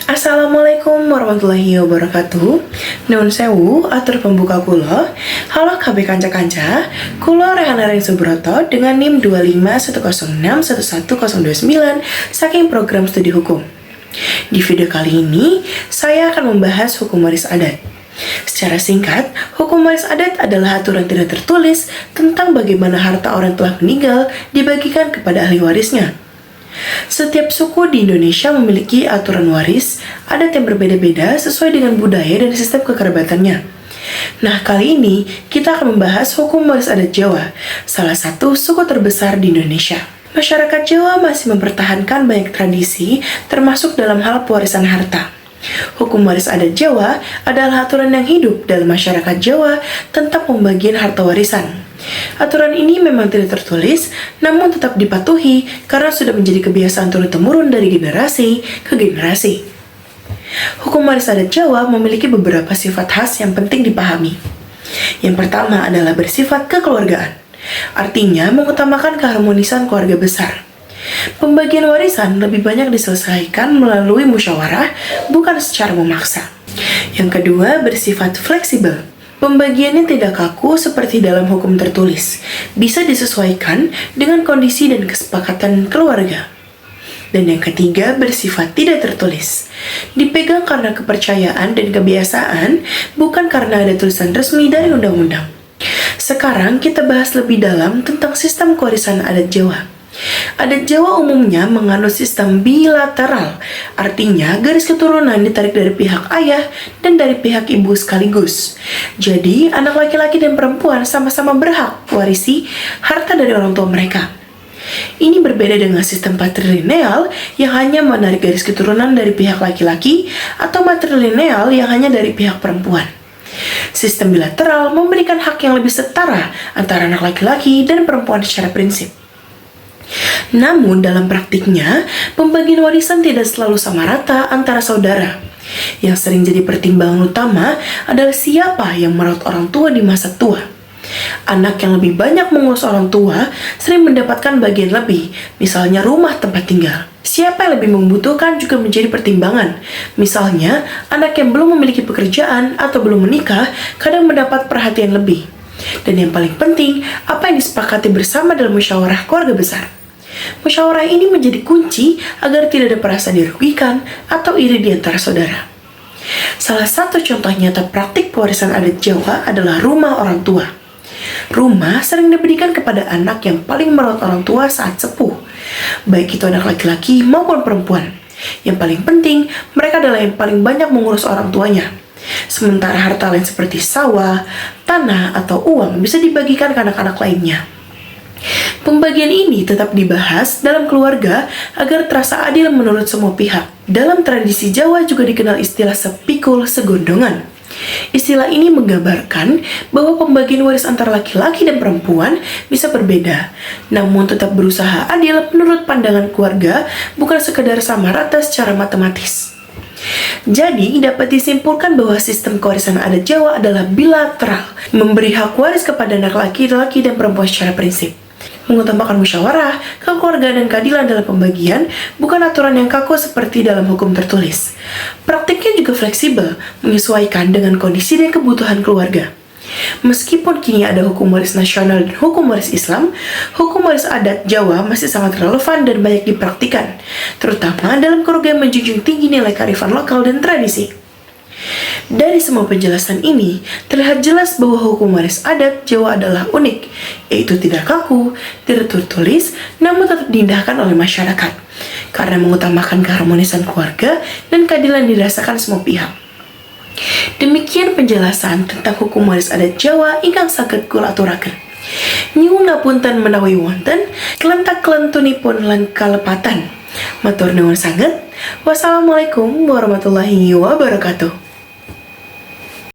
Assalamualaikum warahmatullahi wabarakatuh. Nuhun sewu, atur pembuka kula. Halo KB kanca-kanca, kula Rehana Ring Subroto dengan NIM 25106111029 saking program studi hukum. Di video kali ini, saya akan membahas hukum waris adat. Secara singkat, hukum waris adat adalah aturan tidak tertulis tentang bagaimana harta orang telah meninggal dibagikan kepada ahli warisnya. Setiap suku di Indonesia memiliki aturan waris adat yang berbeda-beda sesuai dengan budaya dan sistem kekerabatannya. Nah, kali ini kita akan membahas hukum waris adat Jawa, salah satu suku terbesar di Indonesia. Masyarakat Jawa masih mempertahankan banyak tradisi, termasuk dalam hal pewarisan harta. Hukum waris adat Jawa adalah aturan yang hidup dalam masyarakat Jawa tentang pembagian harta warisan. Aturan ini memang tidak tertulis, namun tetap dipatuhi karena sudah menjadi kebiasaan turun-temurun dari generasi ke generasi. Hukum waris adat Jawa memiliki beberapa sifat khas yang penting dipahami. Yang pertama adalah bersifat kekeluargaan, artinya mengutamakan keharmonisan keluarga besar. Pembagian warisan lebih banyak diselesaikan melalui musyawarah, bukan secara memaksa. Yang kedua, bersifat fleksibel. Pembagiannya tidak kaku seperti dalam hukum tertulis, bisa disesuaikan dengan kondisi dan kesepakatan keluarga. Dan yang ketiga, bersifat tidak tertulis. Dipegang karena kepercayaan dan kebiasaan, bukan karena ada tulisan resmi dari undang-undang. Sekarang kita bahas lebih dalam tentang sistem kewarisan adat Jawa. Adat Jawa umumnya menganut sistem bilateral, artinya garis keturunan ditarik dari pihak ayah dan dari pihak ibu sekaligus. Jadi, anak laki-laki dan perempuan sama-sama berhak mewarisi harta dari orang tua mereka. Ini berbeda dengan sistem patrilineal yang hanya menarik garis keturunan dari pihak laki-laki atau matrilineal yang hanya dari pihak perempuan. Sistem bilateral memberikan hak yang lebih setara antara anak laki-laki dan perempuan secara prinsip. Namun dalam praktiknya, pembagian warisan tidak selalu sama rata antara saudara. Yang sering jadi pertimbangan utama adalah siapa yang merawat orang tua di masa tua. Anak yang lebih banyak mengurus orang tua sering mendapatkan bagian lebih, misalnya rumah tempat tinggal. Siapa yang lebih membutuhkan juga menjadi pertimbangan. Misalnya, anak yang belum memiliki pekerjaan atau belum menikah kadang mendapat perhatian lebih. Dan yang paling penting, apa yang disepakati bersama dalam musyawarah keluarga besar. Musyawarah ini menjadi kunci agar tidak ada perasaan dirugikan atau iri di antara saudara. Salah satu contoh nyata praktik pewarisan adat Jawa adalah rumah orang tua. Rumah sering diberikan kepada anak yang paling merawat orang tua saat sepuh, baik itu anak laki-laki maupun perempuan. Yang paling penting, mereka adalah yang paling banyak mengurus orang tuanya. Sementara harta lain seperti sawah, tanah, atau uang bisa dibagikan ke anak-anak lainnya. Pembagian ini tetap dibahas dalam keluarga agar terasa adil menurut semua pihak. Dalam tradisi Jawa juga dikenal istilah sepikul segondongan. Istilah ini menggambarkan bahwa pembagian waris antara laki-laki dan perempuan bisa berbeda, namun tetap berusaha adil menurut pandangan keluarga, bukan sekedar sama rata secara matematis. Jadi, dapat disimpulkan bahwa sistem kewarisan adat Jawa adalah bilateral, memberi hak waris kepada anak laki-laki dan perempuan secara prinsip. Mengutamakan musyawarah, kekeluargaan, dan keadilan dalam pembagian, bukan aturan yang kaku seperti dalam hukum tertulis. Praktiknya juga fleksibel, menyesuaikan dengan kondisi dan kebutuhan keluarga. Meskipun kini ada hukum waris nasional dan hukum waris Islam, hukum waris adat Jawa masih sangat relevan dan banyak dipraktikkan, terutama dalam keluarga yang menjunjung tinggi nilai kearifan lokal dan tradisi. Dari semua penjelasan ini, terlihat jelas bahwa hukum waris adat Jawa adalah unik, yaitu tidak kaku, tidak tertulis, namun tetap diindahkan oleh masyarakat, karena mengutamakan keharmonisan keluarga dan keadilan dirasakan semua pihak. Demikian penjelasan tentang hukum waris adat Jawa ingkang saged kula aturaken. Nyuwun ngapunten menawi wonten kelentak kelentunipun lan kalepatan. Matur nuwun sanget. Wassalamualaikum warahmatullahi wabarakatuh.